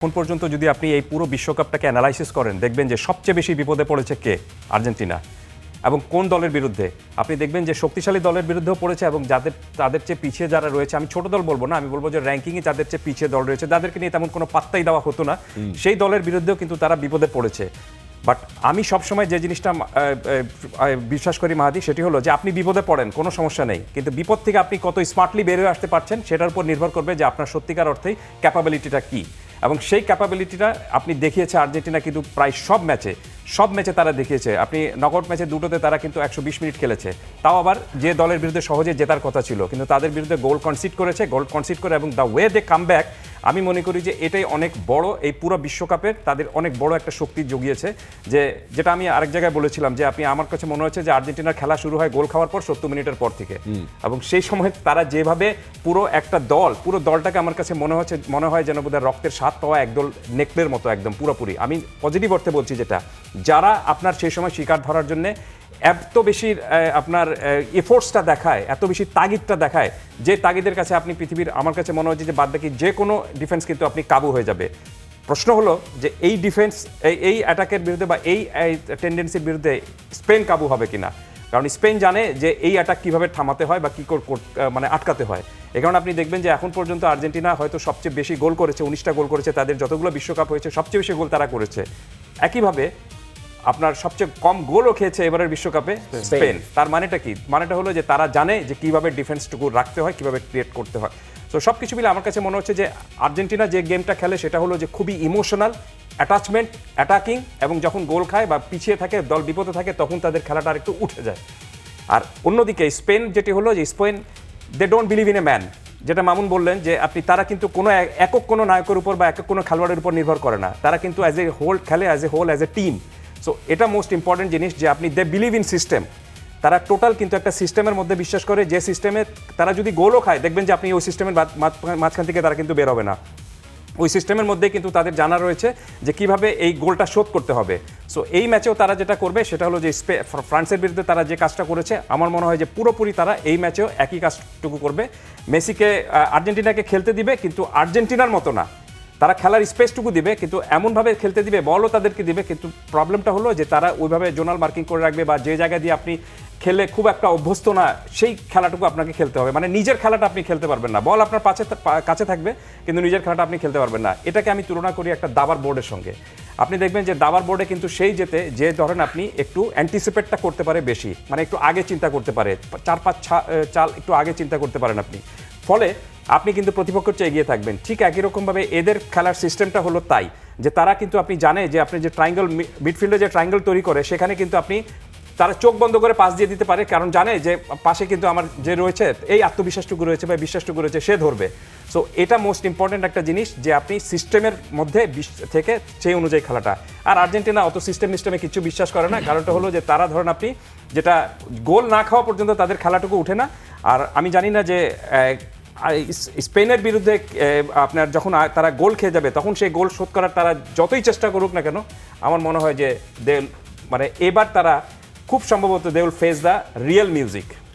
এখন পর্যন্ত যদি আপনি এই পুরো বিশ্বকাপটাকে অ্যানালাইসিস করেন দেখবেন যে সবচেয়ে বেশি বিপদে পড়েছে কে? আর্জেন্টিনা। এবং কোন দলের বিরুদ্ধে? আপনি দেখবেন যে শক্তিশালী দলের বিরুদ্ধেও পড়েছে এবং তাদের চেয়ে পিছিয়ে যারা রয়েছে, আমি ছোট দল বলবো না, আমি বলবো যে র্যাঙ্কিংয়ে যাদের চেয়ে পিছিয়ে দল রয়েছে তাদেরকে নিয়ে তেমন কোনো পাত্তাই দেওয়া হতো না, সেই দলের বিরুদ্ধেও কিন্তু তারা বিপদে পড়েছে। বাট আমি সবসময় যে জিনিসটা বিশ্বাস করি মাহাদি, সেটি হলো যে আপনি বিপদে পড়েন কোনো সমস্যা নেই, কিন্তু বিপদ থেকে আপনি কত স্মার্টলি বের হয়ে আসতে পারছেন সেটার উপর নির্ভর করবে যে আপনার সত্যিকার অর্থেই ক্যাপাবিলিটিটা কী। এবং সেই ক্যাপাবিলিটিটা আপনি দেখিয়েছে আর্জেন্টিনা কিন্তু প্রায় সব ম্যাচে তারা দেখিয়েছে। আপনি নকআউট ম্যাচে দুটোতে তারা কিন্তু 120 মিনিট খেলেছে, তাও আবার যে দলের বিরুদ্ধে সহজে জেতার কথা ছিল, কিন্তু তাদের বিরুদ্ধে গোল কনসিড করে এবং the way they come back, আমি মনে করি যে এটাই অনেক বড়, এই পুরো বিশ্বকাপের তাদের অনেক বড় একটা শক্তি জুগিয়েছে। যেটা আমি আরেক জায়গায় বলেছিলাম যে আমার কাছে মনে হচ্ছে যে আর্জেন্টিনার খেলা শুরু হয় গোল খাওয়ার পর 70 মিনিটের পর থেকে, এবং সেই সময় তারা যেভাবে পুরো দলটাকে আমার কাছে মনে হয় যেন বোধহয় রক্তের স্বাদ পাওয়া একদল নেকলের মতো একদম পুরোপুরি। আমি পজিটিভ অর্থে বলছি, যেটা যারা আপনার সেই সময় শিকার ধরার জন্য এত বেশি আপনার এফোর্টসটা দেখায়, এত বেশি তাগিদটা দেখায়, যে তাগিদের কাছে আপনি পৃথিবীর, আমার কাছে মনে হচ্ছে যে বাদবাকি যে কোনো ডিফেন্স কিন্তু আপনি কাবু হয়ে যাবে। প্রশ্ন হলো যে এই ডিফেন্স, এই অ্যাটাকের বিরুদ্ধে বা এই টেন্ডেন্সির বিরুদ্ধে স্পেন কাবু হবে কিনা, কারণ স্পেন জানে যে এই অ্যাটাক কীভাবে থামাতে হয় বা কী মানে আটকাতে হয়। এই কারণে আপনি দেখবেন যে এখন পর্যন্ত আর্জেন্টিনা হয়তো সবচেয়ে বেশি গোল করেছে, 19টা গোল করেছে, তাদের যতগুলো বিশ্বকাপ হয়েছে সবচেয়ে বেশি গোল তারা করেছে। একইভাবে আপনার সবচেয়ে কম গোলও খেয়েছে এবারের বিশ্বকাপে স্পেন। তার মানেটা কি? মানেটা হলো যে তারা জানে যে কিভাবে ডিফেন্সটুকু রাখতে হয়, কিভাবে ক্রিয়েট করতে হয়। তো সব কিছু মিলে আমার কাছে মনে হচ্ছে যে আর্জেন্টিনা যে গেমটা খেলে সেটা হলো যে খুবই ইমোশনাল, অ্যাটাচমেন্ট, অ্যাটাকিং, এবং যখন গোল খায় বা পিছিয়ে থাকে, দল বিপদে থাকে, তখন তাদের খেলাটা আর একটু উঠে যায়। আর অন্যদিকে স্পেন যেটি হলো যে Spain they don't believe in a man, যেটা মামুন বললেন যে তারা কিন্তু কোনো একক কোনো নায়কের উপর বা একক কোনো খেলোয়াড়ের উপর নির্ভর করে না, তারা কিন্তু অ্যাজ এ হোল খেলে, অ্যাজ এ টিম। সো এটা মোস্ট ইম্পর্টেন্ট জিনিস যে আপনি দে বিলিভ ইন সিস্টেম, তারা টোটাল কিন্তু একটা সিস্টেমের মধ্যে বিশ্বাস করে, যে সিস্টেমে তারা যদি গোলও খায় দেখবেন যে আপনি ওই সিস্টেমের মাঝখান থেকে তারা কিন্তু বের হবে না, ওই সিস্টেমের মধ্যে কিন্তু তাদের জানা রয়েছে যে কিভাবে এই গোলটা শোধ করতে হবে। সো এই ম্যাচেও তারা যেটা করবে সেটা হলো যে ফ্রান্সের বিরুদ্ধে তারা যে কাজটা করেছে, আমার মনে হয় যে পুরোপুরি তারা এই ম্যাচেও একই কাজটুকু করবে। মেসিকে, আর্জেন্টিনাকে খেলতে দিবে, কিন্তু আর্জেন্টিনার মতো না, তারা খেলার স্পেসটুকু দিবে, কিন্তু এমনভাবে খেলতে দিবে, বলও তাদেরকে দিবে, কিন্তু প্রবলেমটা হলো যে তারা ওইভাবে জোনাল মার্কিং করে রাখবে, বা যে জায়গা দিয়ে আপনি খেলে খুব একটা অভ্যস্ত না সেই খেলাটুকু আপনাকে খেলতে হবে, মানে নিজের খেলাটা আপনি খেলতে পারবেন না, বল আপনার কাছে থাকবে কিন্তু নিজের খেলাটা আপনি খেলতে পারবেন না। এটাকে আমি তুলনা করি একটা দাবার বোর্ডের সঙ্গে। আপনি দেখবেন যে দাবার বোর্ডে কিন্তু সেই যে ধরেন আপনি একটু অ্যান্টিসিপেটটা করতে পারে বেশি, মানে একটু আগে চিন্তা করতে পারে, 4-5 চাল একটু আগে চিন্তা করতে পারেন আপনি, ফলে আপনি কিন্তু প্রতিপক্ষের চেয়ে এগিয়ে থাকবেন। ঠিক একই রকমভাবে এদের খেলার সিস্টেমটা হলো তাই, যে তারা কিন্তু আপনি জানে যে আপনি যে ট্রায়াঙ্গল মিডফিল্ডে যে ট্রায়াঙ্গল তৈরি করে, সেখানে কিন্তু তারা চোখ বন্ধ করে পাস দিয়ে দিতে পারে, কারণ জানে যে পাশে কিন্তু আমার যে রয়েছে এই আত্মবিশ্বাসটুকু রয়েছে বা বিশ্বাসটুকু রয়েছে, সে ধরবে। সো এটা মোস্ট ইম্পর্টেন্ট একটা জিনিস যে আপনি সিস্টেমের মধ্যে থেকে সেই অনুযায়ী খেলাটা। আর আর্জেন্টিনা অত সিস্টেমে কিছু বিশ্বাস করে না, কারণটা হলো যে তারা ধরেন আপনি যেটা গোল না খাওয়া পর্যন্ত তাদের খেলাটুকু উঠে না। আর আমি জানি না যে স্পেনের বিরুদ্ধে আপনার যখন তারা গোল খেয়ে যাবে, তখন সেই গোল শোধ করার তারা যতই চেষ্টা করুক না কেন, আমার মনে হয় যে এবার তারা খুব সম্ভবত they will face the real music.